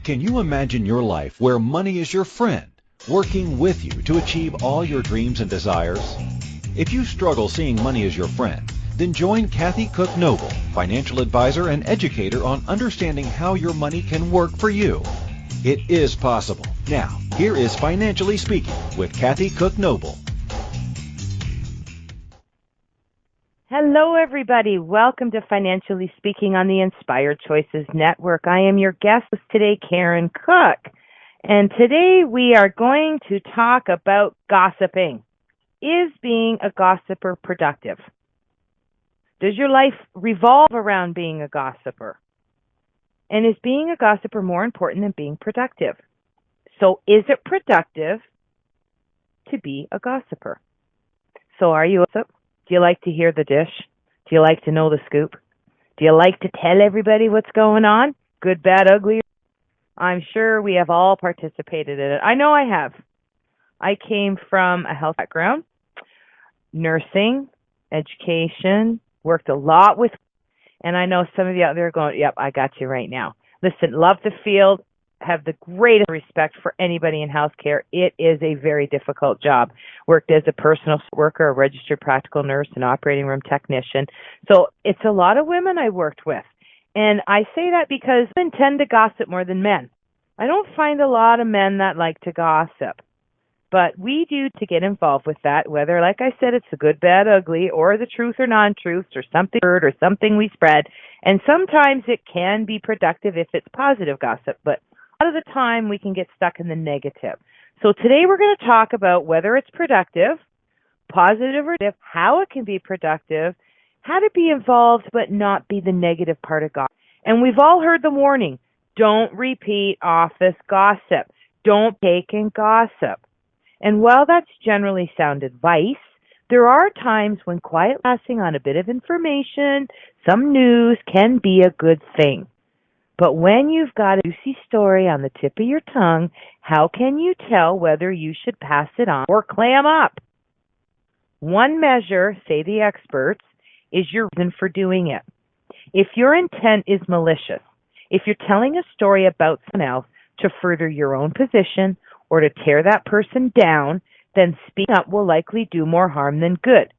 Can you imagine your life where money is your friend, working with you to achieve all your dreams and desires? If you struggle seeing money as your friend, then join Kathy Cook Noble, financial advisor and educator on understanding how your money can work for you. It is possible. Now, here is Financially Speaking with Kathy Cook Noble. Hello, everybody. Welcome to Financially Speaking on the Inspired Choices Network. I am your guest today, Karen Cook. And today we are going to talk about gossiping. Is being a gossiper productive? Does your life revolve around being a gossiper? And is being a gossiper more important than being productive? So is it productive to be a gossiper? So are you a gossip? Do you like to hear the dish? Do you like to know the scoop? Do you like to tell everybody what's going on? Good, bad, ugly? I'm sure we have all participated in it. I know I have. I came from a health background, nursing, education, worked a lot with, and I know some of you out there are going, yep, I got you right now. Listen, love the field, have the greatest respect for anybody in healthcare. It is a very difficult job. Worked as a personal worker, a registered practical nurse, an operating room technician. So it's a lot of women I worked with. And I say that because women tend to gossip more than men. I don't find a lot of men that like to gossip. But we do to get involved with that, whether, like I said, it's a good, bad, ugly, or the truth or non-truth, or something heard, or something we spread. And sometimes it can be productive if it's positive gossip, but a lot of the time we can get stuck in the negative. So today we're going to talk about whether it's productive, positive or negative, how it can be productive, how to be involved but not be the negative part of gossip. And we've all heard the warning, don't repeat office gossip. Don't take in gossip. And while that's generally sound advice, there are times when quiet passing on a bit of information, some news, can be a good thing. But when you've got a juicy story on the tip of your tongue, how can you tell whether you should pass it on or clam up? One measure, say the experts, is your reason for doing it. If your intent is malicious, if you're telling a story about someone else to further your own position or to tear that person down, then speaking up will likely do more harm than good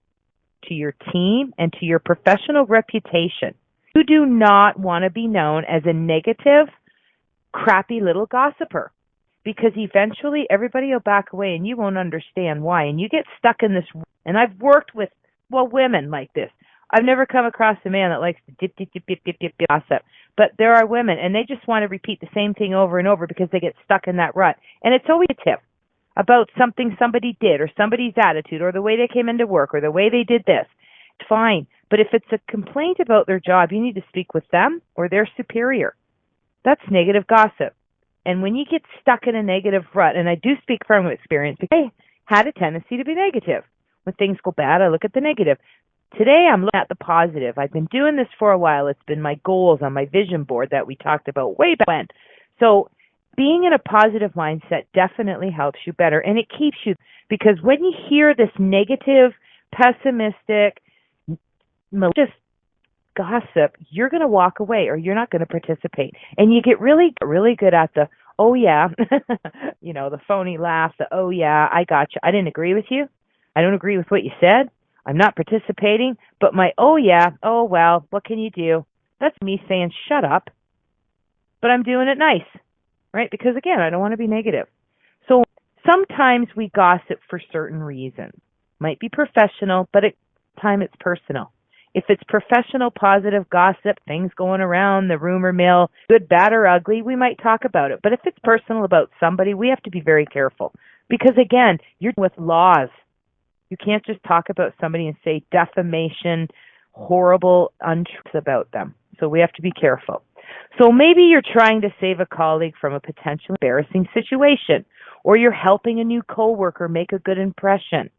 to your team and to your professional reputation. You do not want to be known as a negative, crappy little gossiper, because eventually everybody will back away and you won't understand why. And you get stuck in this. And I've worked with, women like this. I've never come across a man that likes to dip, gossip. But there are women, and they just want to repeat the same thing over and over because they get stuck in that rut. And it's always a tip about something somebody did or somebody's attitude or the way they came into work or the way they did this. It's fine. But if it's a complaint about their job, you need to speak with them or their superior. That's negative gossip. And when you get stuck in a negative rut, and I do speak from experience because I had a tendency to be negative. When things go bad, I look at the negative. Today, I'm looking at the positive. I've been doing this for a while. It's been my goals on my vision board that we talked about way back when. So being in a positive mindset definitely helps you better, and it keeps you, because when you hear this negative, pessimistic, malicious gossip, you're going to walk away or you're not going to participate. And you get really good at the, oh yeah, the phony laugh, the, oh yeah, I got you. I didn't agree with you. I don't agree with what you said. I'm not participating, but my, oh yeah, oh well, what can you do? That's me saying, shut up, but I'm doing it nice, right? Because again, I don't want to be negative. So sometimes we gossip for certain reasons. Might be professional, but at time it's personal. If it's professional, positive gossip, things going around, the rumor mill, good, bad, or ugly, we might talk about it. But if it's personal about somebody, we have to be very careful. Because again, you're with laws. You can't just talk about somebody and say defamation, horrible untruths about them. So we have to be careful. So maybe you're trying to save a colleague from a potentially embarrassing situation, or you're helping a new coworker make a good impression.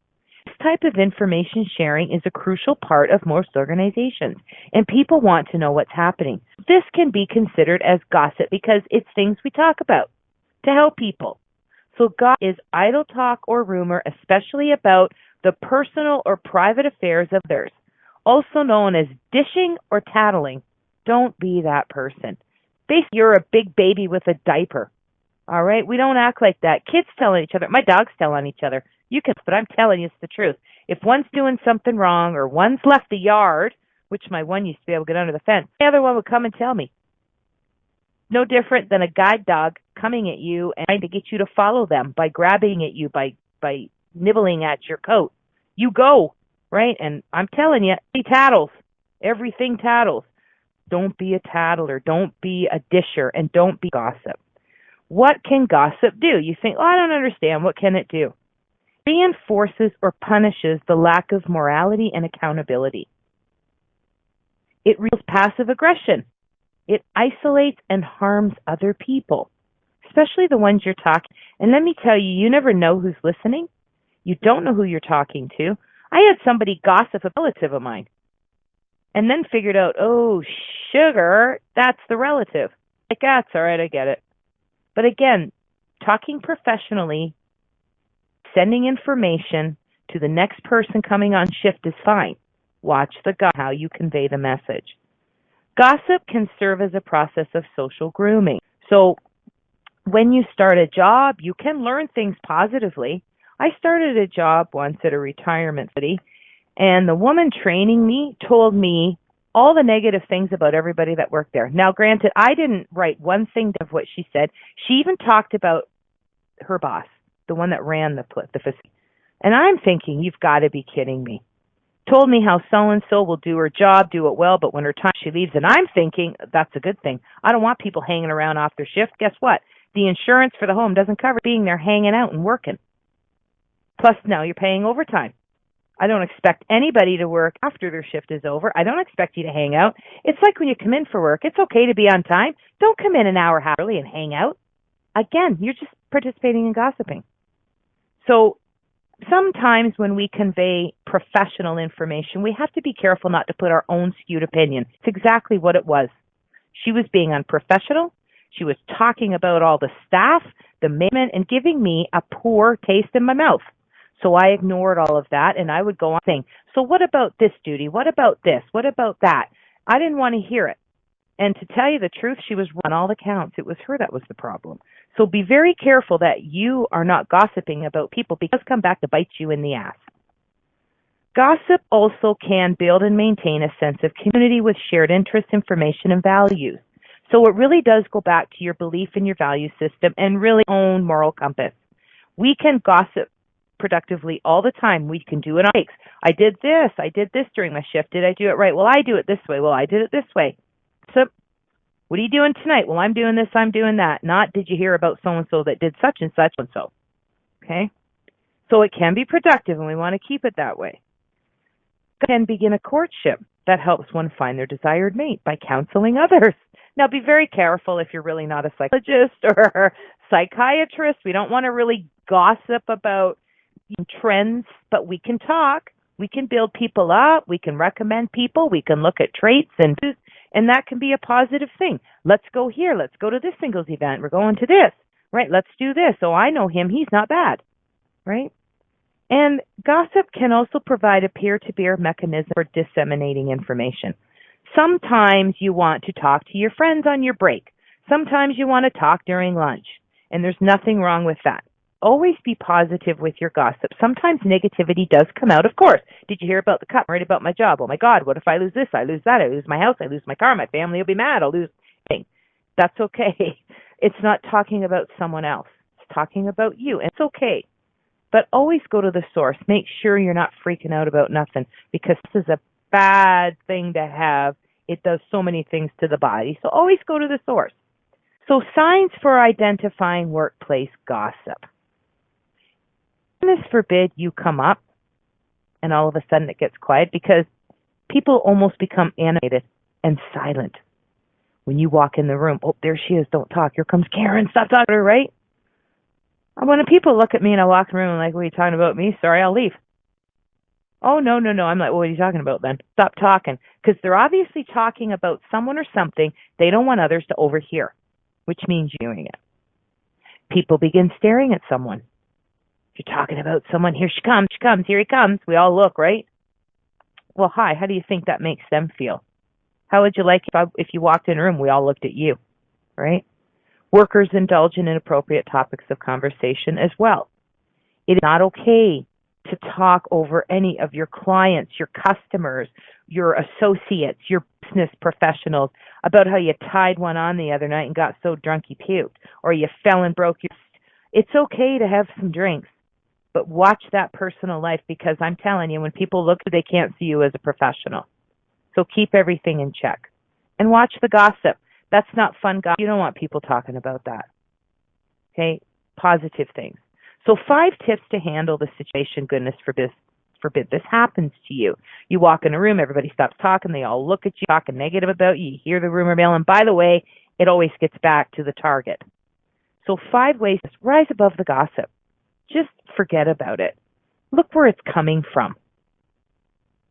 This type of information sharing is a crucial part of most organizations, and people want to know what's happening. This can be considered as gossip because it's things we talk about to help people. So gossip is idle talk or rumor, especially about the personal or private affairs of others, also known as dishing or tattling. Don't be that person. Basically, you're a big baby with a diaper. All right? We don't act like that. Kids tell on each other. My dogs tell on each other. You can, but I'm telling you it's the truth. If one's doing something wrong or one's left the yard, which my one used to be able to get under the fence, the other one would come and tell me. No different than a guide dog coming at you and trying to get you to follow them by grabbing at you, by nibbling at your coat. You go, right? And I'm telling you, he tattles. Everything tattles. Don't be a tattler. Don't be a disher. And don't be gossip. What can gossip do? You think, oh, I don't understand. What can it do? Reinforces or punishes the lack of morality and accountability. It reveals passive aggression. It isolates and harms other people, especially the ones you're talking. And let me tell you, you never know who's listening. You don't know who you're talking to. I had somebody gossip a relative of mine and then figured out, oh, sugar, that's the relative. Like, that's all right, I get it. But again, talking professionally, sending information to the next person coming on shift is fine. Watch how you convey the message. Gossip can serve as a process of social grooming. So when you start a job, you can learn things positively. I started a job once at a retirement city, and the woman training me told me all the negative things about everybody that worked there. Now, granted, I didn't write one thing of what she said. She even talked about her boss, the one that ran the facility. And I'm thinking, you've got to be kidding me. Told me how so-and-so will do her job, do it well, but when her time she leaves, and I'm thinking, that's a good thing. I don't want people hanging around off their shift. Guess what? The insurance for the home doesn't cover being there hanging out and working. Plus, now you're paying overtime. I don't expect anybody to work after their shift is over. I don't expect you to hang out. It's like when you come in for work. It's okay to be on time. Don't come in an hour early and hang out. Again, you're just participating in gossiping. So sometimes when we convey professional information, we have to be careful not to put our own skewed opinion. It's exactly what it was. She was being unprofessional. She was talking about all the staff, the management, and giving me a poor taste in my mouth. So I ignored all of that, and I would go on saying, so what about this duty? What about this? What about that? I didn't want to hear it. And to tell you the truth, she was on all the counts. It was her that was the problem. So be very careful that you are not gossiping about people, because it come back to bite you in the ass. Gossip also can build and maintain a sense of community with shared interests, information, and values. So it really does go back to your belief in your value system and really own moral compass. We can gossip productively all the time. We can do it on breaks. I did this during my shift. Did I do it right? Well, I do it this way. Well, I did it this way. So what are you doing tonight? Well, I'm doing this, I'm doing that. Not, did you hear about so-and-so that did such and such and so. Okay? So it can be productive, and we want to keep it that way. Can begin a courtship that helps one find their desired mate by counseling others. Now, be very careful if you're really not a psychologist or psychiatrist. We don't want to really gossip about trends, but we can talk. We can build people up. We can recommend people. We can look at traits, and that can be a positive thing. Let's go here. Let's go to this singles event. We're going to this, right? Let's do this. Oh, I know him. He's not bad, right? And gossip can also provide a peer-to-peer mechanism for disseminating information. Sometimes you want to talk to your friends on your break. Sometimes you want to talk during lunch, and there's nothing wrong with that. Always be positive with your gossip. Sometimes negativity does come out, of course. Did you hear about the cut? I'm worried about my job. Oh, my God, what if I lose this? I lose that. I lose my house. I lose my car. My family will be mad. I'll lose everything. That's okay. It's not talking about someone else. It's talking about you, and it's okay. But always go to the source. Make sure you're not freaking out about nothing, because this is a bad thing to have. It does so many things to the body. So always go to the source. So signs for identifying workplace gossip. Goodness forbid you come up and all of a sudden it gets quiet, because people almost become animated and silent. When you walk in the room, oh, there she is, don't talk. Here comes Karen, stop talking to her, right? When people look at me and I walk in the room, I'm like, what are you talking about me? Sorry, I'll leave. Oh, no. I'm like, well, what are you talking about then? Stop talking. Because they're obviously talking about someone or something they don't want others to overhear, which means you're doing it. People begin staring at someone. If you're talking about someone, here she comes, here he comes. We all look, right? Well, hi, how do you think that makes them feel? How would you like if you walked in a room, we all looked at you? right? Workers indulge in inappropriate topics of conversation as well. It is not okay to talk over any of your clients, your customers, your associates, your business professionals about how you tied one on the other night and got so drunk you puked, or you fell and broke your. It's okay to have some drinks, but watch that personal life, because I'm telling you, when people look, they can't see you as a professional. So keep everything in check. And watch the gossip. That's not fun gossip. You don't want people talking about that. Okay? Positive things. So 5 tips to handle the situation. Goodness forbid this happens to you. You walk in a room, everybody stops talking, they all look at you, talking negative about you, you hear the rumor mill, and by the way, it always gets back to the target. So 5 ways to rise above the gossip. Just forget about it. Look where it's coming from.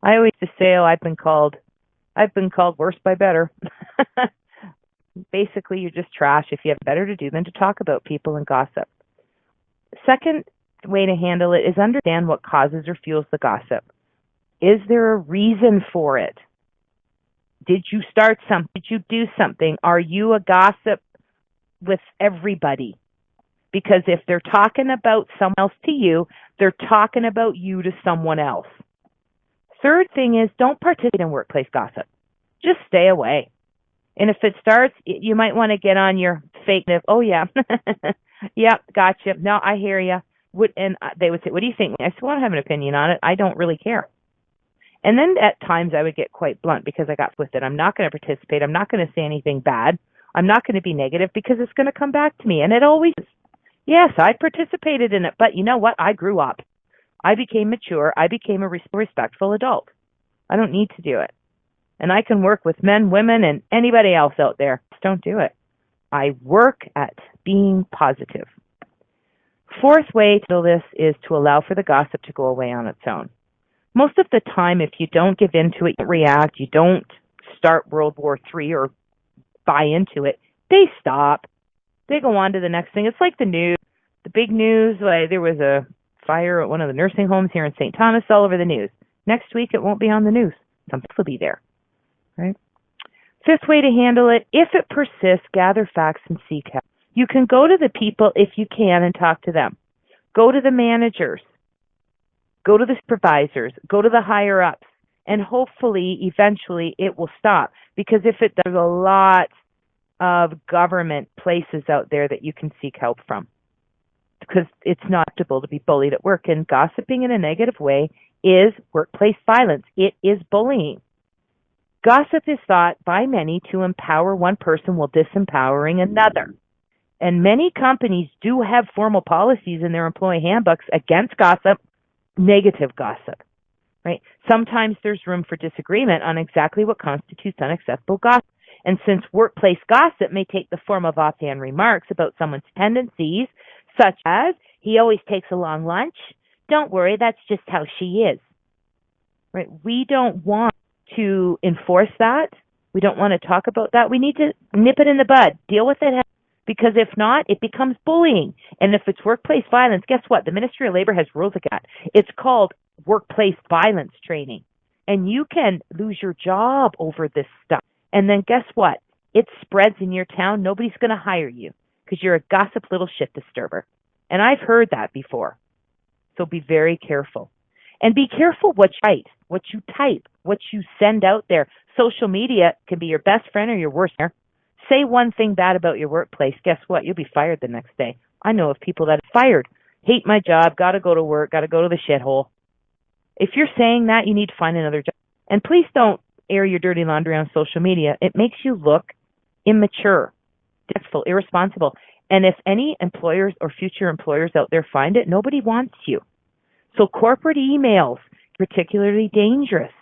I always used to say, I've been called worse by better. Basically, you're just trash if you have better to do than to talk about people and gossip. Second way to handle it is understand what causes or fuels the gossip. Is there a reason for it? Did you start something? Did you do something? Are you a gossip with everybody? Because if they're talking about someone else to you, they're talking about you to someone else. Third thing is, don't participate in workplace gossip. Just stay away. And if it starts, you might want to get on your fake, oh yeah, yep, gotcha. No, I hear you. And they would say, what do you think? I said, well, I don't have an opinion on it. I don't really care. And then at times I would get quite blunt because I got with it. I'm not going to participate. I'm not going to say anything bad. I'm not going to be negative because it's going to come back to me. And it always is. Yes, I participated in it, but you know what? I grew up. I became mature. I became a respectful adult. I don't need to do it. And I can work with men, women, and anybody else out there. Just don't do it. I work at being positive. Fourth way to do this is to allow for the gossip to go away on its own. Most of the time, if you don't give in to it, you don't react, you don't start World War III or buy into it, they stop. They go on to the next thing. It's like the news. The big news, like there was a fire at one of the nursing homes here in St. Thomas, all over the news. Next week, it won't be on the news. Something will be there. Right? Fifth way to handle it, if it persists, gather facts and seek help. You can go to the people if you can and talk to them. Go to the managers. Go to the supervisors. Go to the higher ups. And hopefully, eventually, it will stop. Because if it, there's a lot of government places out there that you can seek help from. Because it's not acceptable to be bullied at work. And gossiping in a negative way is workplace violence. It is bullying. Gossip is thought by many to empower one person while disempowering another. And many companies do have formal policies in their employee handbooks against gossip, negative gossip. Right? Sometimes there's room for disagreement on exactly what constitutes unacceptable gossip. And since workplace gossip may take the form of offhand remarks about someone's tendencies, such as, he always takes a long lunch, don't worry, that's just how she is. Right? We don't want to enforce that. We don't want to talk about that. We need to nip it in the bud, deal with it, because if not, it becomes bullying. And if it's workplace violence, guess what? The Ministry of Labor has rules against that. It's called workplace violence training. And you can lose your job over this stuff. And then guess what? It spreads in your town. Nobody's going to hire you because you're a gossip little shit disturber. And I've heard that before. So be very careful. And be careful what you write, what you type, what you send out there. Social media can be your best friend or your worst friend. Say one thing bad about your workplace. Guess what? You'll be fired the next day. I know of people that are fired. Hate my job, got to go to work, got to go to the shithole. If you're saying that, you need to find another job. And please don't air your dirty laundry on social media. It makes you look immature, disrespectful, irresponsible. And if any employers or future employers out there find it, nobody wants you. So corporate emails, particularly dangerous.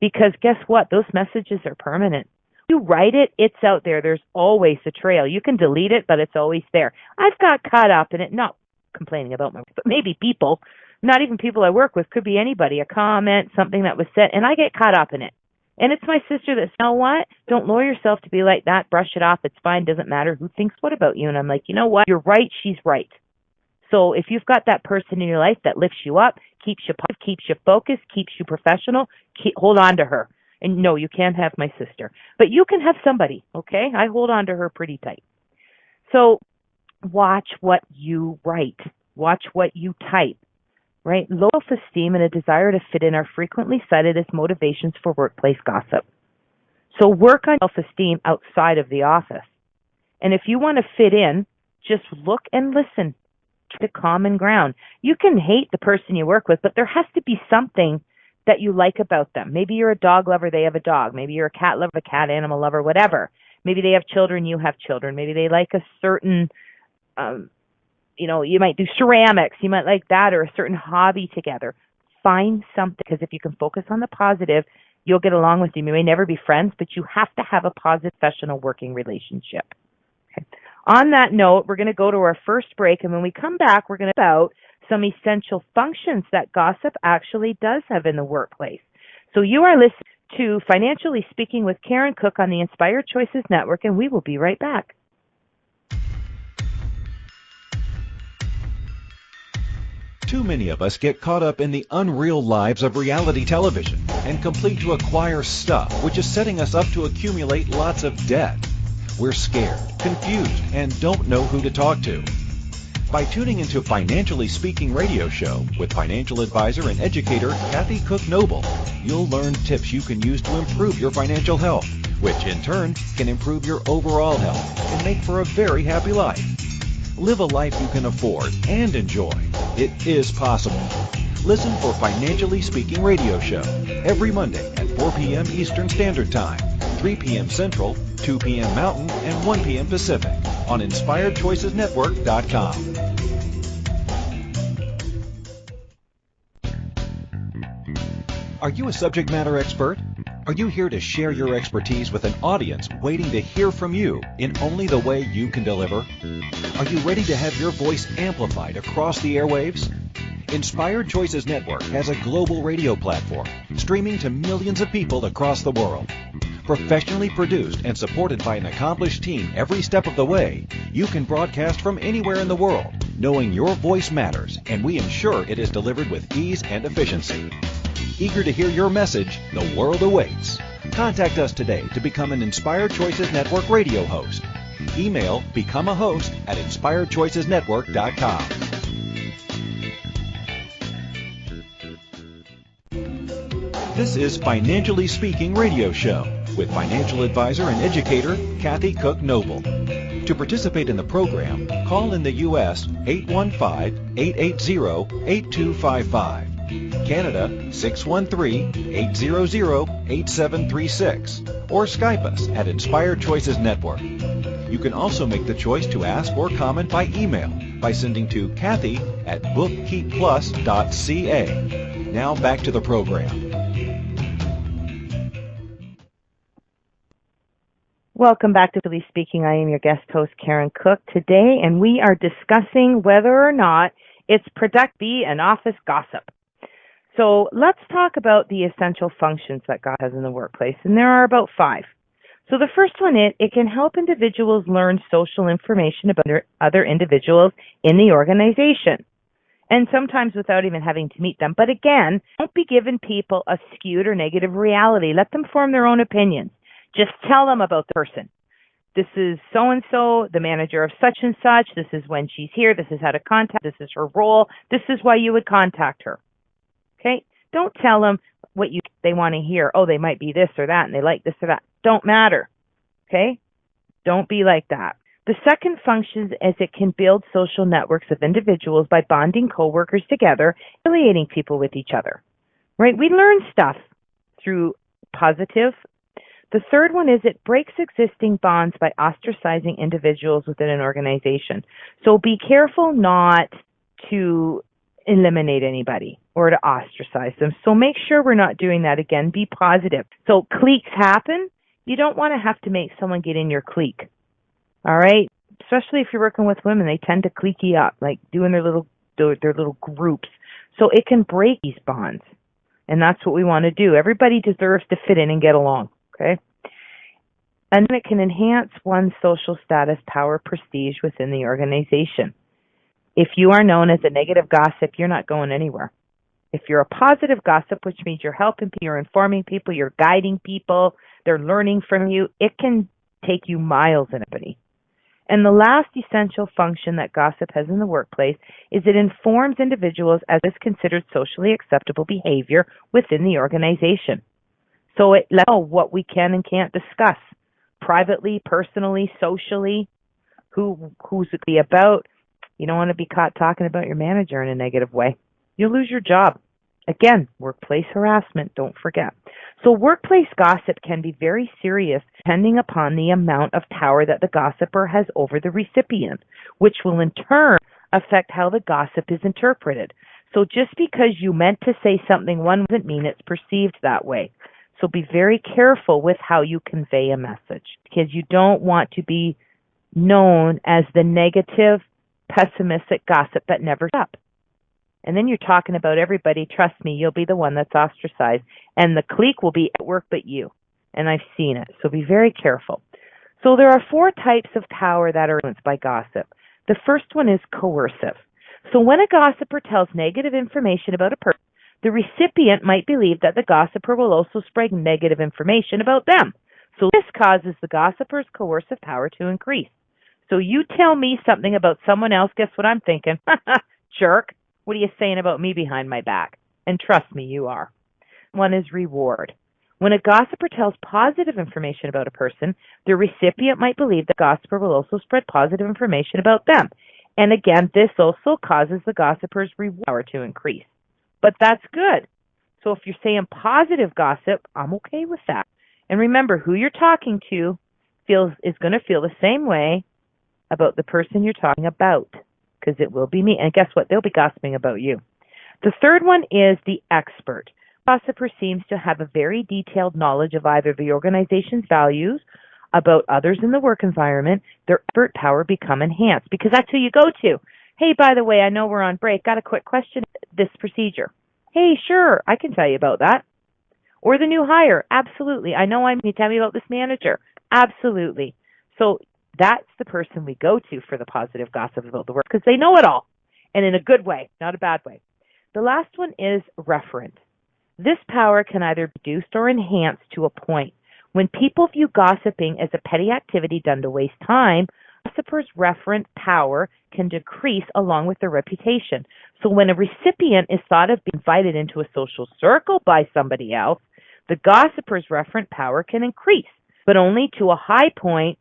Because guess what? Those messages are permanent. You write it, it's out there. There's always a trail. You can delete it, but it's always there. I've got caught up in it, not complaining about my work, but maybe people, not even people I work with, could be anybody, a comment, something that was said, and I get caught up in it. And it's my sister that says, you know what? Don't lower yourself to be like that. Brush it off. It's fine. Doesn't matter who thinks what about you. And I'm like, you know what? You're right. She's right. So if you've got that person in your life that lifts you up, keeps you positive, keeps you focused, keeps you professional, hold on to her. And no, you can't have my sister. But you can have somebody, okay? I hold on to her pretty tight. So watch what you write. Watch what you type, right? Low self-esteem and a desire to fit in are frequently cited as motivations for workplace gossip. So work on self-esteem outside of the office. And if you want to fit in, just look and listen to common ground. You can hate the person you work with, but there has to be something that you like about them. Maybe you're a dog lover, they have a dog. Maybe you're a cat lover, a cat animal lover, whatever. Maybe they have children, you have children. Maybe they like a certain, you might do ceramics. You might like that, or a certain hobby together. Find something, because if you can focus on the positive, you'll get along with them. You may never be friends, but you have to have a positive professional working relationship. Okay. On that note, we're going to go to our first break, and when we come back, we're going to talk about some essential functions that gossip actually does have in the workplace. So you are listening to Financially Speaking with Karen Cook on the Inspired Choices Network, and we will be right back. Too many of us get caught up in the unreal lives of reality television and complete to acquire stuff, which is setting us up to accumulate lots of debt. We're scared, confused, and don't know who to talk to. By tuning into Financially Speaking radio show with financial advisor and educator Kathy Cook Noble, you'll learn tips you can use to improve your financial health, which in turn can improve your overall health and make for a very happy life. Live a life you can afford and enjoy. It is possible. Listen for Financially Speaking radio show every Monday at 4 p.m. Eastern Standard Time, 3 p.m. Central, 2 p.m. Mountain, and 1 p.m. Pacific on InspiredChoicesNetwork.com. Are you a subject matter expert? Are you here to share your expertise with an audience waiting to hear from you in only the way you can deliver? Are you ready to have your voice amplified across the airwaves? Inspired Choices Network has a global radio platform streaming to millions of people across the world. Professionally produced and supported by an accomplished team every step of the way, you can broadcast from anywhere in the world, knowing your voice matters, and we ensure it is delivered with ease and efficiency. Eager to hear your message, the world awaits. Contact us today to become an Inspired Choices Network radio host. Email becomeahost@inspiredchoicesnetwork.com. This is Financially Speaking radio show with financial advisor and educator Kathy Cook Noble. To participate in the program, call in the U.S. 815-880-8255. Canada 613-800-8736, or Skype us at Inspired Choices Network. You can also make the choice to ask or comment by email by sending to Kathy@bookkeepplus.ca. Now back to the program. Welcome back to Financially Speaking. I am your guest host, Karen Cook, today, and we are discussing whether or not it's productive to be an office gossip. So let's talk about the essential functions that God has in the workplace, and there are about 5. So the first one is it can help individuals learn social information about other individuals in the organization, and sometimes without even having to meet them. But again, don't be giving people a skewed or negative reality. Let them form their own opinions. Just tell them about the person. This is so-and-so, the manager of such and such. This is when she's here. This is how to contact. This is her role. This is why you would contact her. Okay? Don't tell them what they want to hear. Oh, they might be this or that, and they like this or that. Don't matter. Okay? Don't be like that. The second function is it can build social networks of individuals by bonding coworkers together, affiliating people with each other. Right? We learn stuff through positive. The third one is it breaks existing bonds by ostracizing individuals within an organization. So be careful not to eliminate anybody or to ostracize them. So make sure we're not doing that again. Be positive. So cliques happen. You don't want to have to make someone get in your clique. All right? Especially if you're working with women, they tend to cliquey up, like doing their little groups. So it can break these bonds. And that's what we want to do. Everybody deserves to fit in and get along. Okay? And then it can enhance one's social status, power, prestige within the organization. If you are known as a negative gossip, you're not going anywhere. If you're a positive gossip, which means you're helping people, you're informing people, you're guiding people, they're learning from you, it can take you miles in a company. And the last essential function that gossip has in the workplace is it informs individuals as is considered socially acceptable behavior within the organization. So it lets us know what we can and can't discuss privately, personally, socially, who's it be about. You don't want to be caught talking about your manager in a negative way. You'll lose your job. Again, workplace harassment, don't forget. So workplace gossip can be very serious depending upon the amount of power that the gossiper has over the recipient, which will in turn affect how the gossip is interpreted. So just because you meant to say something one doesn't mean it's perceived that way. So be very careful with how you convey a message, because you don't want to be known as the negative, pessimistic gossip that never stops. And then you're talking about everybody. Trust me, you'll be the one that's ostracized. And the clique will be at work but you. And I've seen it. So be very careful. So there are 4 types of power that are influenced by gossip. The first one is coercive. So when a gossiper tells negative information about a person, the recipient might believe that the gossiper will also spread negative information about them. So this causes the gossiper's coercive power to increase. So you tell me something about someone else, guess what I'm thinking? Jerk. What are you saying about me behind my back? And trust me, you are. One is reward. When a gossiper tells positive information about a person, the recipient might believe the gossiper will also spread positive information about them. And again, this also causes the gossiper's reward power to increase. But that's good. So if you're saying positive gossip, I'm okay with that. And remember, who you're talking to is going to feel the same way about the person you're talking about, because it will be me. And guess what? They'll be gossiping about you. The third one is the expert. Gossiper seems to have a very detailed knowledge of either the organization's values, about others in the work environment. Their expert power become enhanced because that's who you go to. Hey, by the way, I know we're on break. Got a quick question. This procedure. Hey, sure, I can tell you about that. Or the new hire. Absolutely. I know can you tell me about this manager. Absolutely. So that's the person we go to for the positive gossip about the work because they know it all, and in a good way, not a bad way. The last one is referent. This power can either be reduced or enhanced to a point. When people view gossiping as a petty activity done to waste time, gossipers' referent power can decrease along with their reputation. So when a recipient is thought of being invited into a social circle by somebody else, the gossiper's referent power can increase, but only to a high point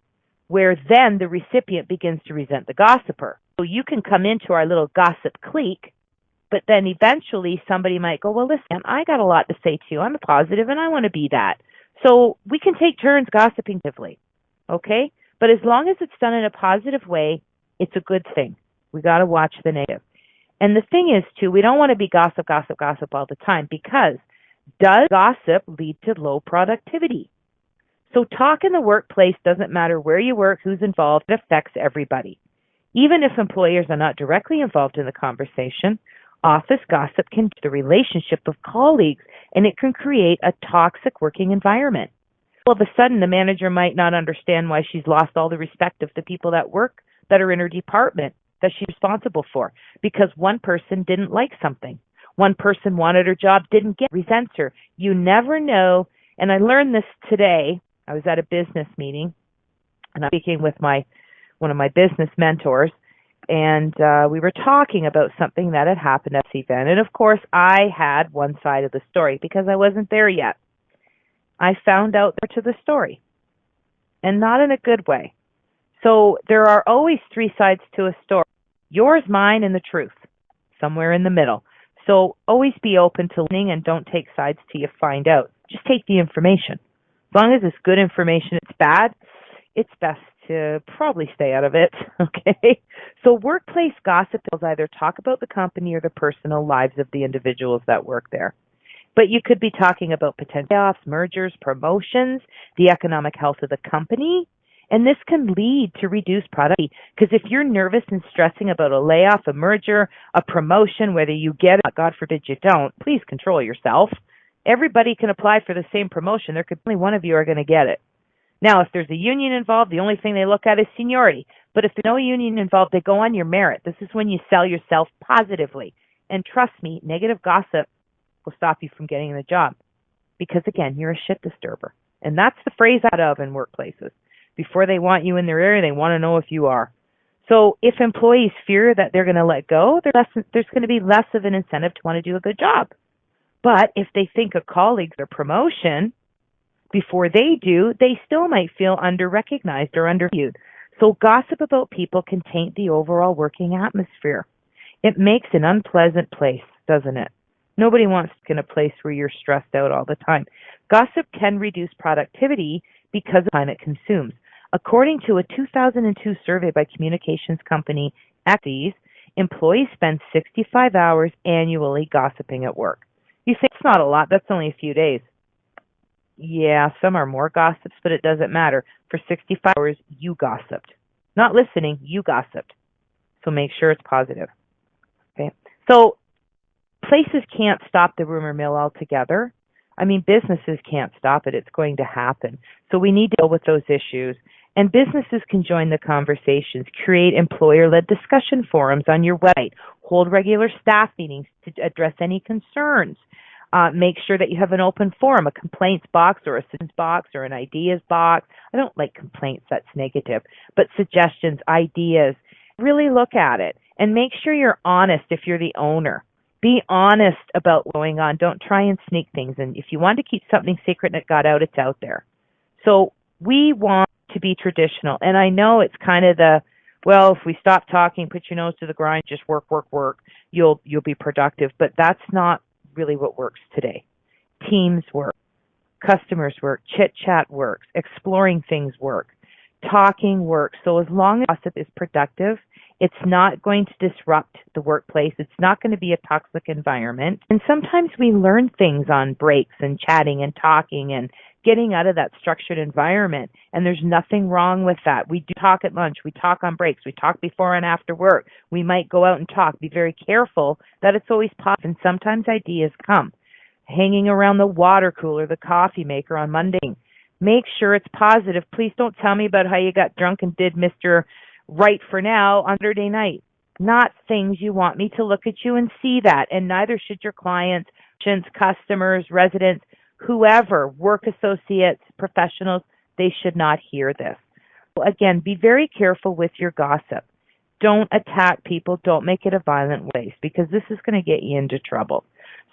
where then the recipient begins to resent the gossiper. So you can come into our little gossip clique, but then eventually somebody might go, well, listen, I got a lot to say too. I'm a positive and I want to be that. So we can take turns gossiping positively, okay? But as long as it's done in a positive way, it's a good thing. We got to watch the negative. And the thing is, too, we don't want to be gossip all the time, because does gossip lead to low productivity? So talk in the workplace doesn't matter where you work, who's involved, it affects everybody. Even if employers are not directly involved in the conversation, office gossip can the relationship of colleagues, and it can create a toxic working environment. All of a sudden, the manager might not understand why she's lost all the respect of the people that work that are in her department that she's responsible for, because one person didn't like something. One person wanted her job, didn't get, resents her. You never know. And I learned this today. I was at a business meeting, and I'm speaking with one of my business mentors, and we were talking about something that had happened at this event. And of course, I had one side of the story because I wasn't there yet. I found out to the story, and not in a good way. So there are always 3 sides to a story: yours, mine, and the truth, somewhere in the middle. So always be open to learning and don't take sides till you find out. Just take the information. As long as it's good information, it's bad, it's best to probably stay out of it, okay? So workplace gossip will either talk about the company or the personal lives of the individuals that work there. But you could be talking about potential layoffs, mergers, promotions, the economic health of the company, and this can lead to reduced productivity. Because if you're nervous and stressing about a layoff, a merger, a promotion, whether you get it, God forbid you don't, please control yourself. Everybody can apply for the same promotion. There could be only one of you are going to get it. Now, if there's a union involved, the only thing they look at is seniority. But if there's no union involved, they go on your merit. This is when you sell yourself positively. And trust me, negative gossip will stop you from getting the job. Because, again, you're a shit disturber. And that's the phrase out of in workplaces. Before they want you in their area, they want to know if you are. So if employees fear that they're going to let go, there's going to be less of an incentive to want to do a good job. But if they think a colleague's a promotion before they do, they still might feel under-recognized or undervalued. So gossip about people can taint the overall working atmosphere. It makes an unpleasant place, doesn't it? Nobody wants to be in a place where you're stressed out all the time. Gossip can reduce productivity because of the time it consumes. According to a 2002 survey by communications company Axis, employees spend 65 hours annually gossiping at work. You say it's not a lot, that's only a few days. Yeah, some are more gossips, but it doesn't matter. For 65 hours, you gossiped. Not listening, you gossiped. So make sure it's positive. Okay. So places can't stop the rumor mill altogether. I mean, businesses can't stop it. It's going to happen. So we need to deal with those issues. And businesses can join the conversations, create employer-led discussion forums on your website, hold regular staff meetings to address any concerns. Make sure that you have an open forum, a complaints box or a suggestions box or an ideas box. I don't like complaints, that's negative, but suggestions, ideas. Really look at it and make sure you're honest if you're the owner. Be honest about what's going on. Don't try and sneak things. And if you want to keep something secret and it got out, it's out there. So we want to be traditional. And I know it's kind of well, if we stop talking, put your nose to the grind, just work, you'll be productive. But that's not really what works today. Teams work. Customers work. Chit-chat works. Exploring things work. Talking works. So as long as gossip is productive, it's not going to disrupt the workplace. It's not going to be a toxic environment. And sometimes we learn things on breaks and chatting and talking and getting out of that structured environment. And there's nothing wrong with that. We do talk at lunch. We talk on breaks. We talk before and after work. We might go out and talk. Be very careful that it's always positive. And sometimes ideas come. Hanging around the water cooler, the coffee maker on Monday. Make sure it's positive. Please don't tell me about how you got drunk and did Mr. Right for now on Saturday night. Not things you want me to look at you and see that. And neither should your clients, patients, customers, residents, whoever, work associates, professionals, they should not hear this. So again, be very careful with your gossip. Don't attack people. Don't make it a violent waste because this is going to get you into trouble.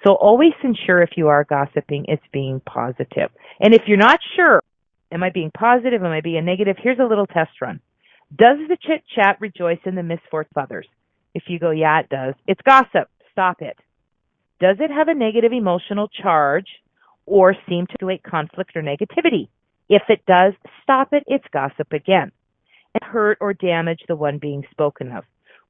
So always ensure if you are gossiping, it's being positive. And if you're not sure, am I being positive? Am I being negative? Here's a little test run. Does the chit-chat rejoice in the misfortune of others? If you go, yeah, it does. It's gossip. Stop it. Does it have a negative emotional charge or seem to create conflict or negativity? If it does, stop it. It's gossip again. And hurt or damage the one being spoken of.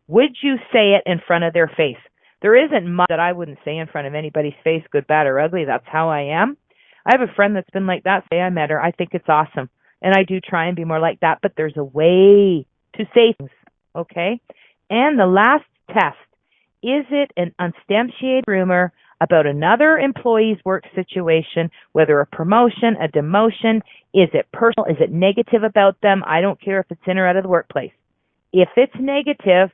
Would you say it in front of their face? There isn't much that I wouldn't say in front of anybody's face, good, bad, or ugly. That's how I am. I have a friend that's been like that. Say I met her. I think it's awesome. And I do try and be more like that, but there's a way to say things, okay? And the last test, is it an unsubstantiated rumor about another employee's work situation, whether a promotion, a demotion? Is it personal? Is it negative about them? I don't care if it's in or out of the workplace. If it's negative,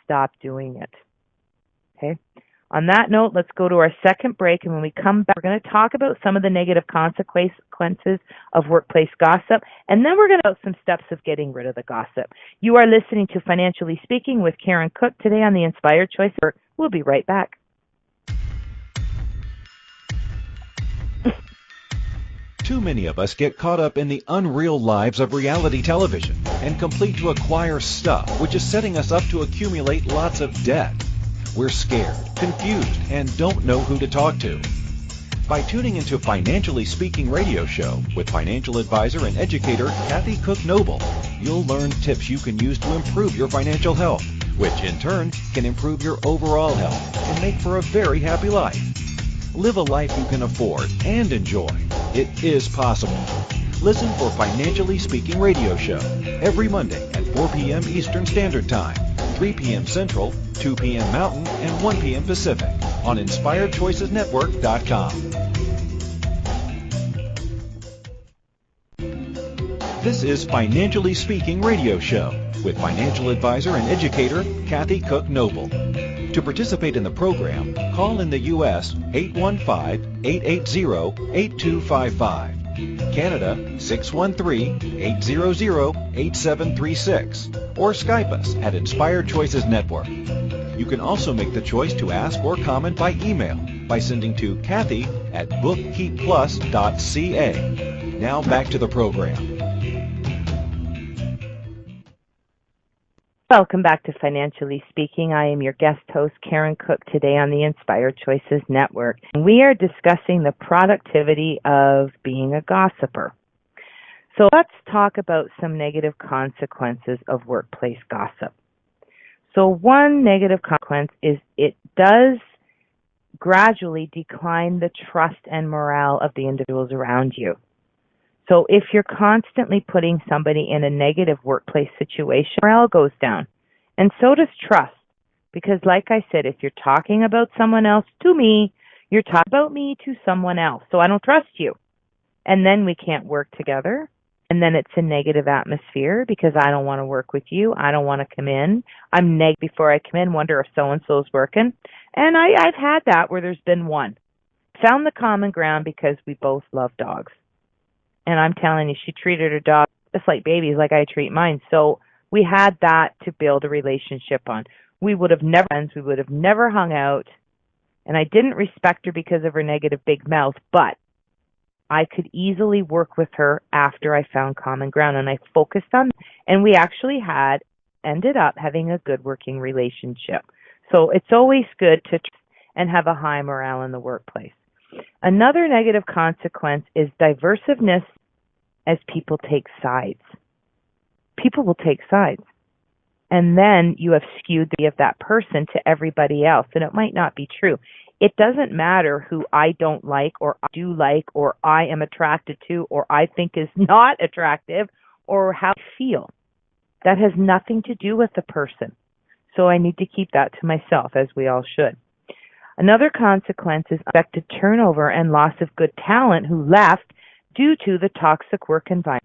stop doing it, okay? On that note, let's go to our second break, and when we come back, we're going to talk about some of the negative consequences of workplace gossip, and then we're going to talk about some steps of getting rid of the gossip. You are listening to Financially Speaking with Karen Cook today on the Inspired Choice Network. We'll be right back. Too many of us get caught up in the unreal lives of reality television and complete to acquire stuff, which is setting us up to accumulate lots of debt. We're scared, confused, and don't know who to talk to. By tuning into Financially Speaking radio show with financial advisor and educator Kathy Cook Noble, you'll learn tips you can use to improve your financial health, which in turn can improve your overall health and make for a very happy life. Live a life you can afford and enjoy. It is possible. Listen for Financially Speaking radio show every Monday at 4 p.m. Eastern Standard Time, 3 p.m. Central, 2 p.m. Mountain, and 1 p.m. Pacific on InspiredChoicesNetwork.com. This is Financially Speaking Radio Show with financial advisor and educator Kathy Cook Noble. To participate in the program, call in the U.S. 815-880-8255, Canada 613-800-8736, or Skype us at Inspired Choices Network. You can also make the choice to ask or comment by email by sending to Kathy at bookkeepplus.ca. Now back to the program. Welcome back to Financially Speaking. I am your guest host, Karen Cook, today on the Inspired Choices Network. We are discussing the productivity of being a gossiper. So let's talk about some negative consequences of workplace gossip. So one negative consequence is it does gradually decline the trust and morale of the individuals around you. So if you're constantly putting somebody in a negative workplace situation, morale goes down. And so does trust. Because like I said, if you're talking about someone else to me, you're talking about me to someone else. So I don't trust you. And then we can't work together. And then it's a negative atmosphere because I don't want to work with you. I don't want to come in. I'm negative before I come in, wonder if so-and-so's working. And I've had that where there's been one. Found the common ground because we both love dogs. And I'm telling you, she treated her dog just like babies, like I treat mine. So we had that to build a relationship on. We would have never been friends. We would have never hung out. And I didn't respect her because of her negative big mouth, but I could easily work with her after I found common ground. And I focused on, and we actually ended up having a good working relationship. So it's always good to and have a high morale in the workplace. Another negative consequence is diversiveness as people take sides. People will take sides. And then you have skewed the view of that person to everybody else. And it might not be true. It doesn't matter who I don't like or I do like or I am attracted to or I think is not attractive or how I feel. That has nothing to do with the person. So I need to keep that to myself, as we all should. Another consequence is unexpected turnover and loss of good talent who left due to the toxic work environment.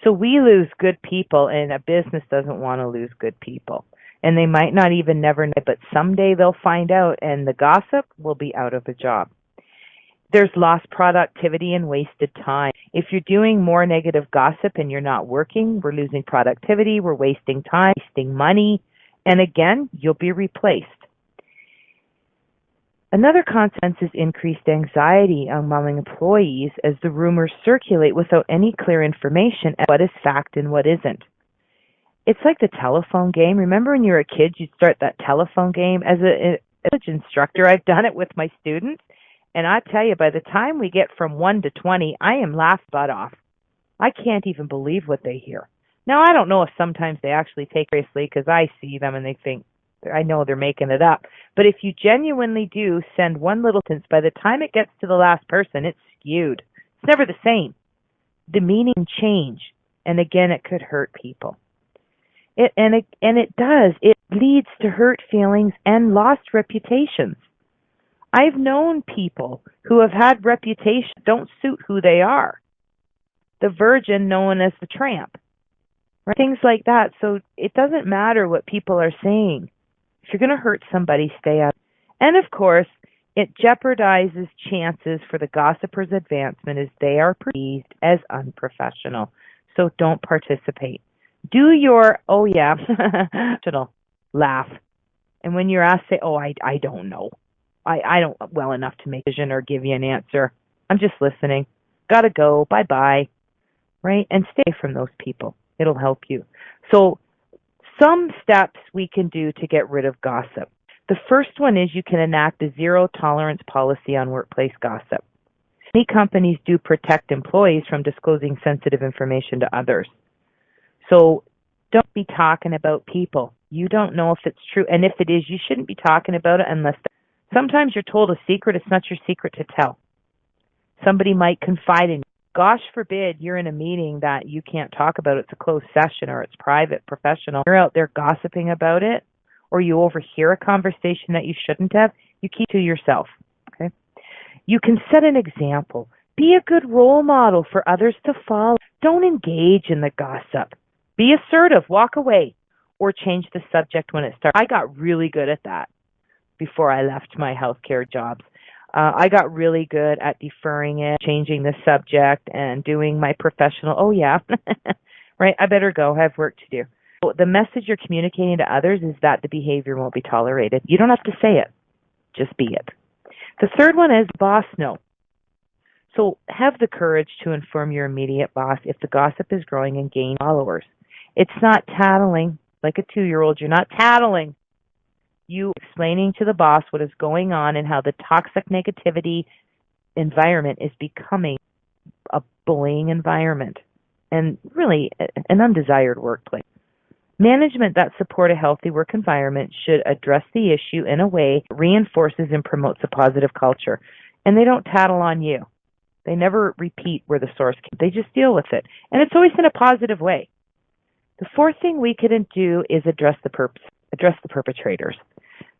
So we lose good people, and a business doesn't want to lose good people. And they might not even never know, but someday they'll find out, and the gossip will be out of a job. There's lost productivity and wasted time. If you're doing more negative gossip and you're not working, we're losing productivity, we're wasting time, wasting money, and again, you'll be replaced. Another consequence is increased anxiety among employees as the rumors circulate without any clear information as what is fact and what isn't. It's like the telephone game. Remember when you were a kid, you'd start that telephone game? As an instructor, I've done it with my students. And I tell you, by the time we get from 1 to 20, I am laughed butt off. I can't even believe what they hear. Now, I don't know if sometimes they actually take it seriously because I see them and they think, I know they're making it up. But if you genuinely do send one little sentence, by the time it gets to the last person, it's skewed. It's never the same. The meaning can change. And again, it could hurt people. It does. It leads to hurt feelings and lost reputations. I've known people who have had reputations that don't suit who they are. The virgin known as the tramp. Right? Things like that. So it doesn't matter what people are saying. If you're going to hurt somebody, stay out. And of course, it jeopardizes chances for the gossiper's advancement as they are perceived as unprofessional. So don't participate. Do your, oh yeah, laugh. And when you're asked, say, oh, I don't know. I don't well enough to make a decision or give you an answer. I'm just listening. Gotta go. Bye-bye. Right? And stay from those people. It'll help you. So some steps we can do to get rid of gossip. The first one is you can enact a zero-tolerance policy on workplace gossip. Many companies do protect employees from disclosing sensitive information to others. So don't be talking about people. You don't know if it's true. And if it is, you shouldn't be talking about it unless sometimes you're told a secret. It's not your secret to tell. Somebody might confide in you. Gosh forbid you're in a meeting that you can't talk about. It's a closed session or it's private, professional. You're out there gossiping about it or you overhear a conversation that you shouldn't have. You keep it to yourself. Okay? You can set an example. Be a good role model for others to follow. Don't engage in the gossip. Be assertive, walk away, or change the subject when it starts. I got really good at that before I left my healthcare jobs. I got really good at deferring it, changing the subject, and doing my professional, oh yeah, right, I better go, I have work to do. So the message you're communicating to others is that the behavior won't be tolerated. You don't have to say it, just be it. The third one is boss no. So have the courage to inform your immediate boss if the gossip is growing and gaining followers. It's not tattling like a 2-year-old. You're not tattling. You explaining to the boss what is going on and how the toxic negativity environment is becoming a bullying environment and really an undesired workplace. Management that support a healthy work environment should address the issue in a way that reinforces and promotes a positive culture. And they don't tattle on you. They never repeat where the source came. They just deal with it. And it's always in a positive way. The fourth thing we can do is address the perpetrators.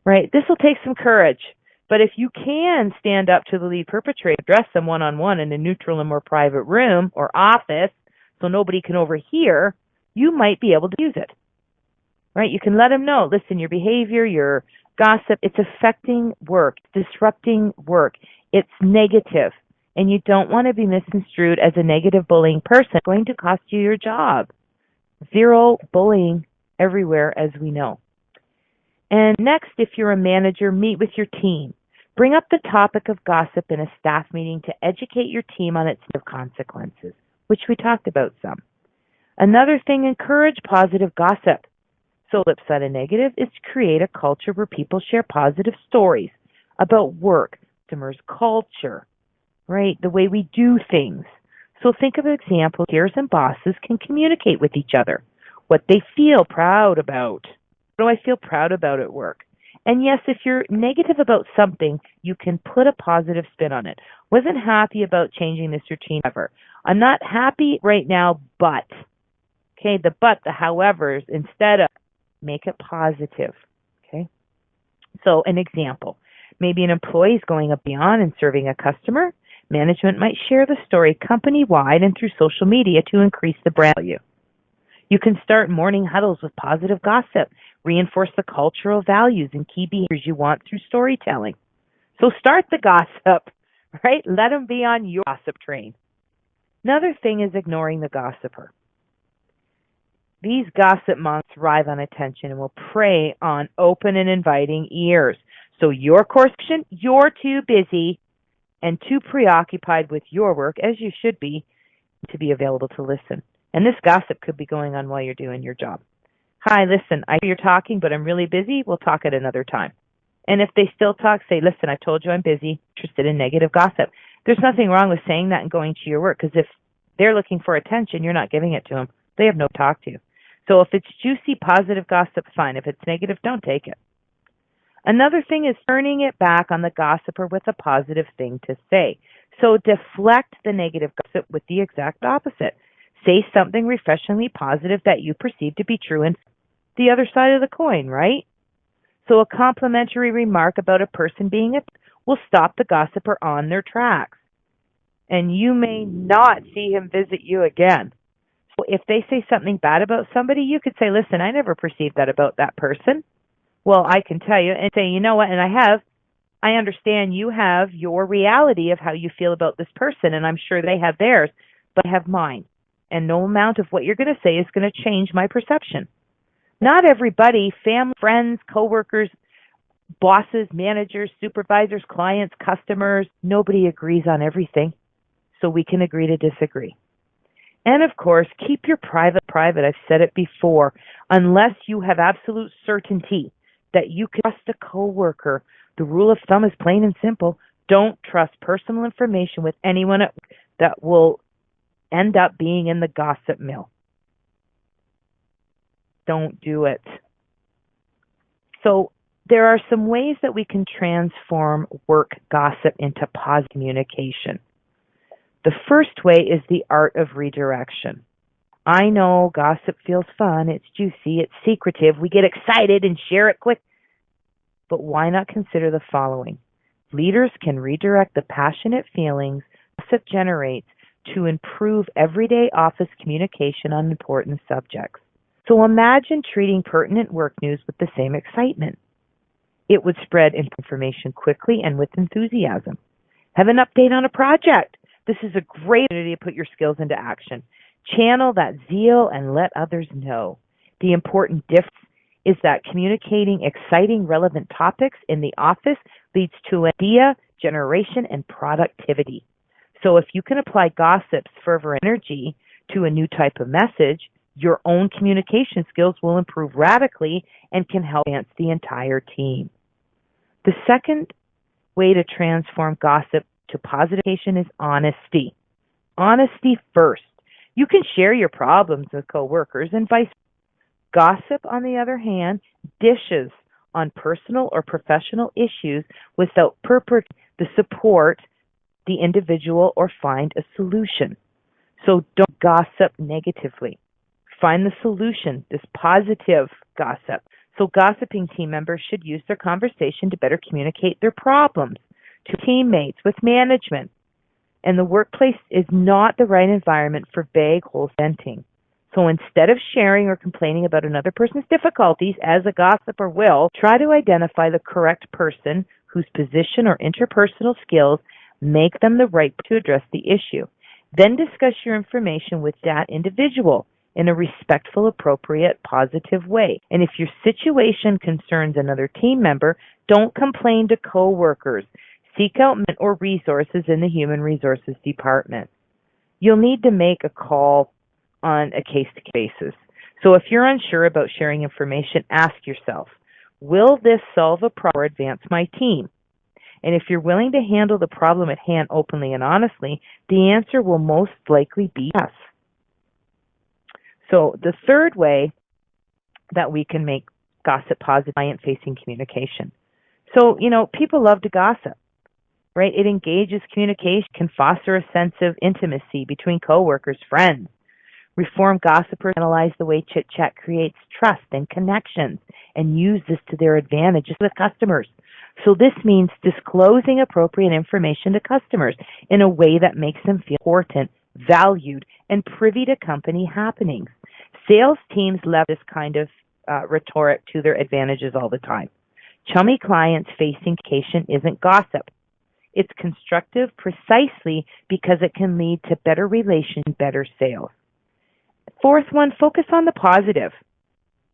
Right? This will take some courage. But if you can stand up to the lead perpetrator, address them one-on-one in a neutral and more private room or office so nobody can overhear, you might be able to use it. Right? You can let them know, listen, your behavior, your gossip, it's affecting work, disrupting work. It's negative. And you don't want to be misconstrued as a negative bullying person. It's going to cost you your job. Zero bullying everywhere, as we know. And next, if you're a manager, meet with your team. Bring up the topic of gossip in a staff meeting to educate your team on its consequences, which we talked about some. Another thing, encourage positive gossip. So the flip side of negative is to create a culture where people share positive stories about work, customers, culture, right? The way we do things. So think of examples. Peers and bosses can communicate with each other what they feel proud about. What do I feel proud about at work? And yes, if you're negative about something, you can put a positive spin on it. Wasn't happy about changing this routine ever. I'm not happy right now, but. Okay, the but, the howevers, instead of make it positive. Okay? So an example. Maybe an employee is going up beyond and serving a customer. Management might share the story company-wide and through social media to increase the brand value. You can start morning huddles with positive gossip. Reinforce the cultural values and key behaviors you want through storytelling. So start the gossip, right? Let them be on your gossip train. Another thing is ignoring the gossiper. These gossip monks thrive on attention and will prey on open and inviting ears. So your course action, you're too busy and too preoccupied with your work, as you should be, to be available to listen. And this gossip could be going on while you're doing your job. Hi, listen, I hear you're talking, but I'm really busy. We'll talk at another time. And if they still talk, say, listen, I told you I'm busy, interested in negative gossip. There's nothing wrong with saying that and going to your work, because if they're looking for attention, you're not giving it to them. They have no talk to you. So if it's juicy, positive gossip, fine. If it's negative, don't take it. Another thing is turning it back on the gossiper with a positive thing to say. So deflect the negative gossip with the exact opposite. Say something refreshingly positive that you perceive to be true and the other side of the coin, right? So a complimentary remark about a person being will stop the gossiper on their tracks. And you may not see him visit you again. So if they say something bad about somebody, you could say, listen, I never perceived that about that person. Well, I can tell you, and say, you know what, and I understand you have your reality of how you feel about this person, and I'm sure they have theirs, but I have mine. And no amount of what you're going to say is going to change my perception. Not everybody, family, friends, coworkers, bosses, managers, supervisors, clients, customers, nobody agrees on everything. So we can agree to disagree. And of course, keep your private. I've said it before. Unless you have absolute certainty that you can trust a coworker, the rule of thumb is plain and simple. Don't trust personal information with anyone that will end up being in the gossip mill. Don't do it. So there are some ways that we can transform work gossip into positive communication. The first way is the art of redirection. I know gossip feels fun, it's juicy, it's secretive, we get excited and share it quick. But why not consider the following? Leaders can redirect the passionate feelings gossip generates to improve everyday office communication on important subjects. So imagine treating pertinent work news with the same excitement. It would spread information quickly and with enthusiasm. Have an update on a project. This is a great opportunity to put your skills into action. Channel that zeal and let others know. The important difference is that communicating exciting, relevant topics in the office leads to idea generation and productivity. So if you can apply gossip's fervor and energy to a new type of message, your own communication skills will improve radically and can help advance the entire team. The second way to transform gossip to positive communication is honesty. Honesty first. You can share your problems with coworkers and vice versa. Gossip, on the other hand, dishes on personal or professional issues without purporting to support the individual or find a solution. So don't gossip negatively. Find the solution, this positive gossip. So gossiping team members should use their conversation to better communicate their problems to teammates, with management. And the workplace is not the right environment for vague hole venting. So instead of sharing or complaining about another person's difficulties, as a gossiper will, try to identify the correct person whose position or interpersonal skills make them the right to address the issue. Then discuss your information with that individual in a respectful, appropriate, positive way. And if your situation concerns another team member, don't complain to coworkers. Seek out men or resources in the human resources department. You'll need to make a call on a case-to-case basis. So if you're unsure about sharing information, ask yourself, will this solve a problem or advance my team? And if you're willing to handle the problem at hand openly and honestly, the answer will most likely be yes. So the third way that we can make gossip positive, client-facing communication. So, people love to gossip, right? It engages communication, can foster a sense of intimacy between coworkers, friends. Reformed gossipers analyze the way chit-chat creates trust and connections and use this to their advantage with customers. So this means disclosing appropriate information to customers in a way that makes them feel important, valued, and privy to company happenings. Sales teams leverage this kind of rhetoric to their advantages all the time. Chummy clients-facing communication isn't gossip. It's constructive precisely because it can lead to better relations and better sales. Fourth one, focus on the positive.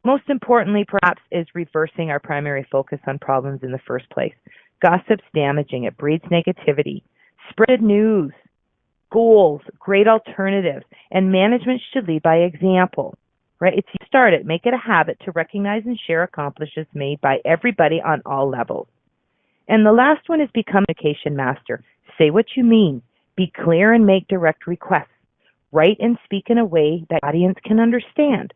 Most importantly, perhaps, is reversing our primary focus on problems in the first place. Gossip's damaging. It breeds negativity. Spread news, goals, great alternatives, and management should lead by example. Right? It's you start it. Make it a habit to recognize and share accomplishments made by everybody on all levels. And the last one is become a communication master. Say what you mean. Be clear and make direct requests. Write and speak in a way that the audience can understand.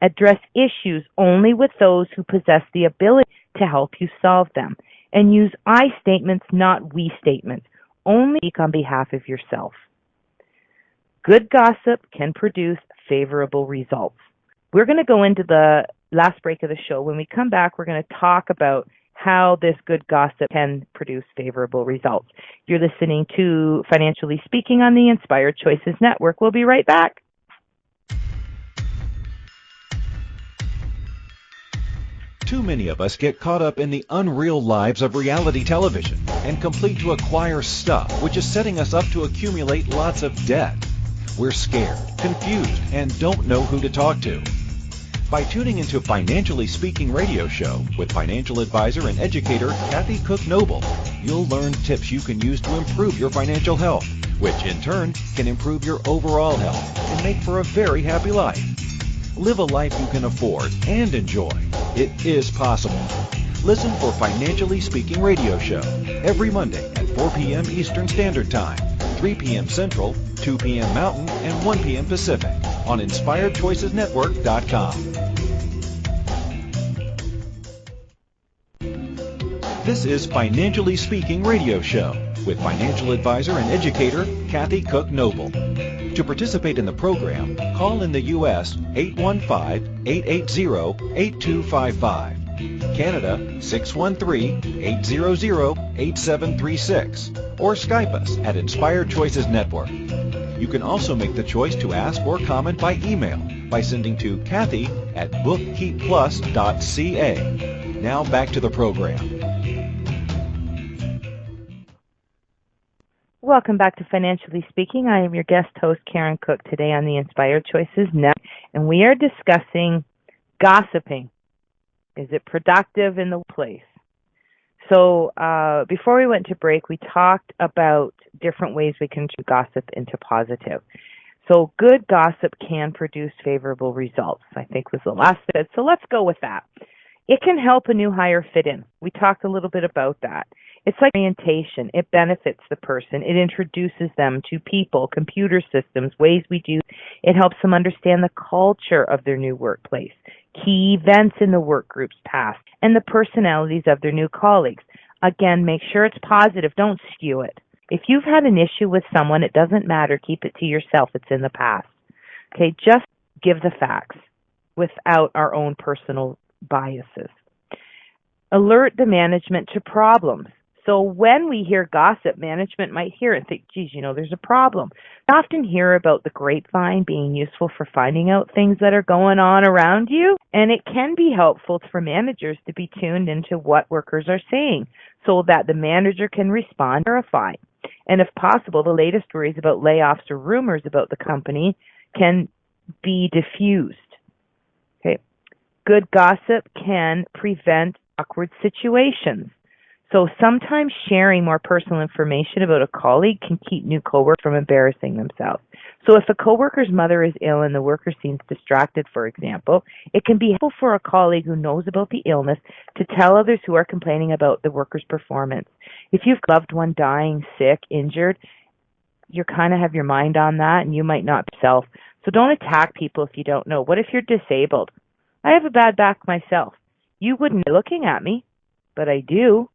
Address issues only with those who possess the ability to help you solve them. And use I statements, not we statements. Only speak on behalf of yourself. Good gossip can produce favorable results. We're going to go into the last break of the show. When we come back, we're going to talk about how this good gossip can produce favorable results. You're listening to Financially Speaking on the Inspired Choices Network. We'll be right back. Too many of us get caught up in the unreal lives of reality television and complete to acquire stuff, which is setting us up to accumulate lots of debt. We're scared, confused, and don't know who to talk to. By tuning into Financially Speaking radio show with financial advisor and educator Kathy Cook Noble, you'll learn tips you can use to improve your financial health, which in turn can improve your overall health and make for a very happy life. Live a life you can afford and enjoy. It is possible. Listen for Financially Speaking radio show every Monday at 4 p.m. Eastern Standard Time, 3 p.m. Central, 2 p.m. Mountain, and 1 p.m. Pacific on InspiredChoicesNetwork.com. This is Financially Speaking radio show with financial advisor and educator Kathy Cook Noble. To participate in the program, call in the U.S. 815-880-8255 Canada 613-800-8736, or Skype us at Inspired Choices Network. You can also make the choice to ask or comment by email by sending to Kathy at bookkeepplus.ca. Now back to the program. Welcome back to Financially Speaking. I am your guest host, Karen Cook, today on the Inspired Choices Network, and we are discussing gossiping. Is it productive in the place? So before we went to break, we talked about different ways we can turn gossip into positive. So good gossip can produce favorable results, I think was the last bit. So let's go with that. It can help a new hire fit in. We talked a little bit about that. It's like orientation. It benefits the person. It introduces them to people, computer systems, ways we do. It helps them understand the culture of their new workplace, key events in the work group's past, and the personalities of their new colleagues. Again, make sure it's positive. Don't skew it. If you've had an issue with someone, it doesn't matter. Keep it to yourself. It's in the past. Okay, just give the facts without our own personal biases. Alert the management to problems. So when we hear gossip, management might hear it and think, geez, there's a problem. We often hear about the grapevine being useful for finding out things that are going on around you, and it can be helpful for managers to be tuned into what workers are saying so that the manager can respond, verify. And if possible, the latest worries about layoffs or rumors about the company can be diffused. Okay. Good gossip can prevent awkward situations. So sometimes sharing more personal information about a colleague can keep new coworkers from embarrassing themselves. So if a coworker's mother is ill and the worker seems distracted, for example, it can be helpful for a colleague who knows about the illness to tell others who are complaining about the worker's performance. If you've a loved one dying, sick, injured, you kind of have your mind on that and you might not be self. So don't attack people if you don't know. What if you're disabled? I have a bad back myself. You wouldn't be looking at me, but I do.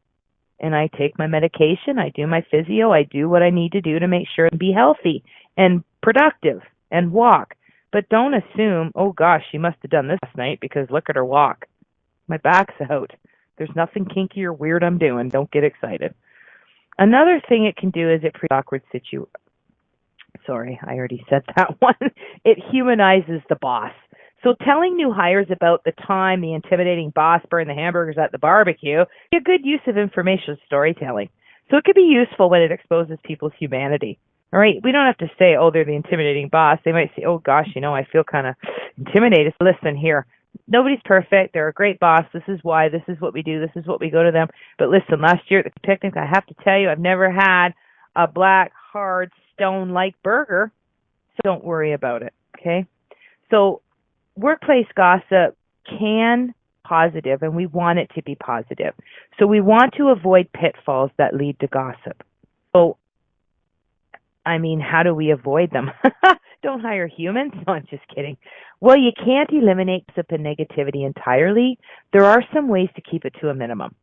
And I take my medication, I do my physio, I do what I need to do to make sure and be healthy and productive and walk. But don't assume, oh gosh, she must have done this last night because look at her walk. My back's out. There's nothing kinky or weird I'm doing. Don't get excited. Another thing it can do is it creates awkward situations. Sorry, I already said that one. It humanizes the boss. So telling new hires about the time the intimidating boss burned the hamburgers at the barbecue is a good use of information storytelling. So it could be useful when it exposes people's humanity. All right, we don't have to say, oh, they're the intimidating boss. They might say, oh, gosh, I feel kind of intimidated. Listen here, nobody's perfect. They're a great boss. This is why. This is what we do. This is what we go to them. But listen, last year at the picnic, I have to tell you, I've never had a black, hard, stone-like burger. So don't worry about it, okay? So workplace gossip can be positive, and we want it to be positive. So we want to avoid pitfalls that lead to gossip. So, how do we avoid them? Don't hire humans? No, I'm just kidding. Well, you can't eliminate gossip and negativity entirely. There are some ways to keep it to a minimum.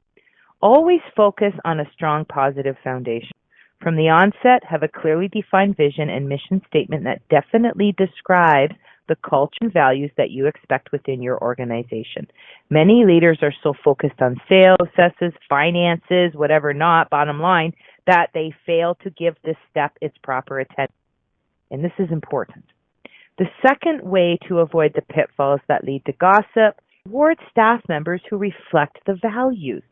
Always focus on a strong positive foundation. From the onset, have a clearly defined vision and mission statement that definitely describes the culture and values that you expect within your organization. Many leaders are so focused on sales processes, finances, whatever not, bottom line, that they fail to give this step its proper attention. And this is important. The second way to avoid the pitfalls that lead to gossip, reward staff members who reflect the values.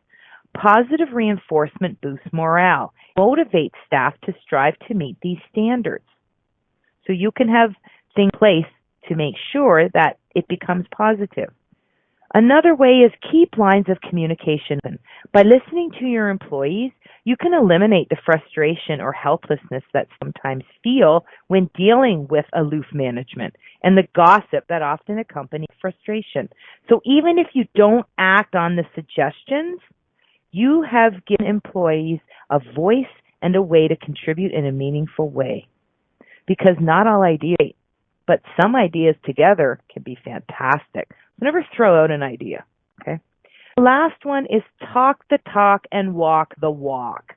Positive reinforcement boosts morale, motivates staff to strive to meet these standards. So you can have things in place to make sure that it becomes positive. Another way is keep lines of communication open. By listening to your employees, you can eliminate the frustration or helplessness that sometimes feel when dealing with aloof management and the gossip that often accompanies frustration. So even if you don't act on the suggestions, you have given employees a voice and a way to contribute in a meaningful way. Because not all ideas, but some ideas together can be fantastic. So never throw out an idea, okay? The last one is talk the talk and walk the walk.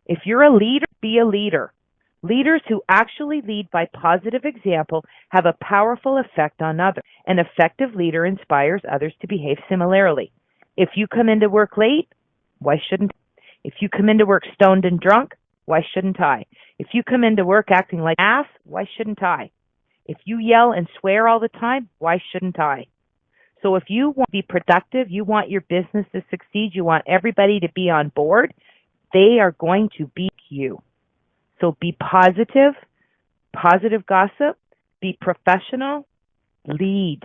If you're a leader, be a leader. Leaders who actually lead by positive example have a powerful effect on others. An effective leader inspires others to behave similarly. If you come into work late, why shouldn't I? If you come into work stoned and drunk, why shouldn't I? If you come into work acting like an ass, why shouldn't I? If you yell and swear all the time, why shouldn't I? So if you want to be productive, you want your business to succeed, you want everybody to be on board, they are going to be you. So be positive, positive gossip, be professional, lead,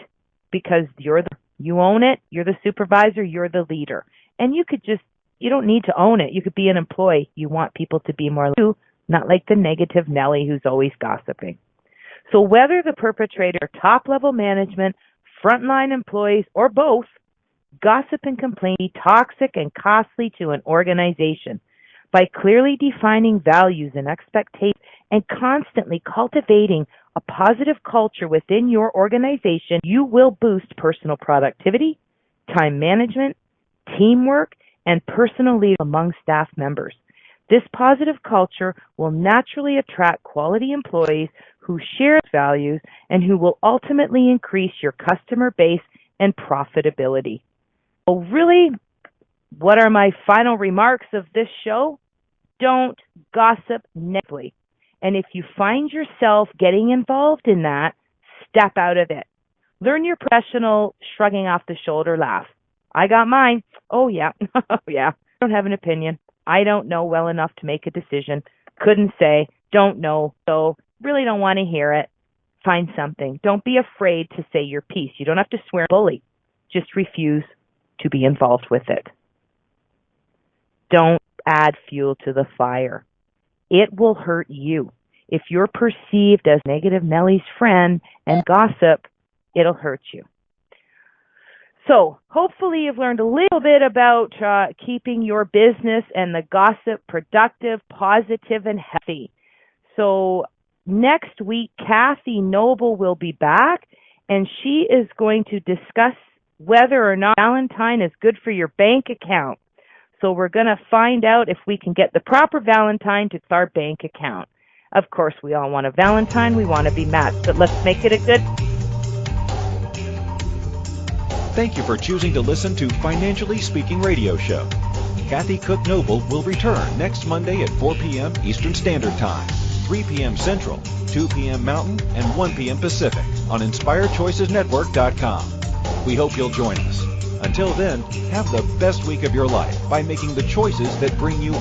because you own it, you're the supervisor, you're the leader. And you don't need to own it. You could be an employee. You want people to be more like you, not like the negative Nelly who's always gossiping. So whether the perpetrator or top-level management, frontline employees, or both, gossip and complain can be toxic and costly to an organization. By clearly defining values and expectations and constantly cultivating a positive culture within your organization, you will boost personal productivity, time management, teamwork, and personal leadership among staff members. This positive culture will naturally attract quality employees who share values and who will ultimately increase your customer base and profitability. So really, what are my final remarks of this show? Don't gossip negatively. And if you find yourself getting involved in that, step out of it. Learn your professional shrugging off the shoulder laugh. I got mine. Oh, yeah. Oh, yeah. I don't have an opinion. I don't know well enough to make a decision. Couldn't say. Don't know. So really don't want to hear it. Find something. Don't be afraid to say your piece. You don't have to swear and bully. Just refuse to be involved with it. Don't add fuel to the fire. It will hurt you. If you're perceived as negative Nellie's friend and gossip, it'll hurt you. So hopefully you've learned a little bit about keeping your business and the gossip productive, positive, and healthy. So next week, Kathy Noble will be back, and she is going to discuss whether or not Valentine is good for your bank account. So we're going to find out if we can get the proper Valentine to our bank account. Of course, we all want a Valentine. We want to be matched, but let's make it a good... Thank you for choosing to listen to Financially Speaking Radio Show. Kathy Cook Noble will return next Monday at 4 p.m. Eastern Standard Time, 3 p.m. Central, 2 p.m. Mountain, and 1 p.m. Pacific on InspiredChoicesNetwork.com. We hope you'll join us. Until then, have the best week of your life by making the choices that bring you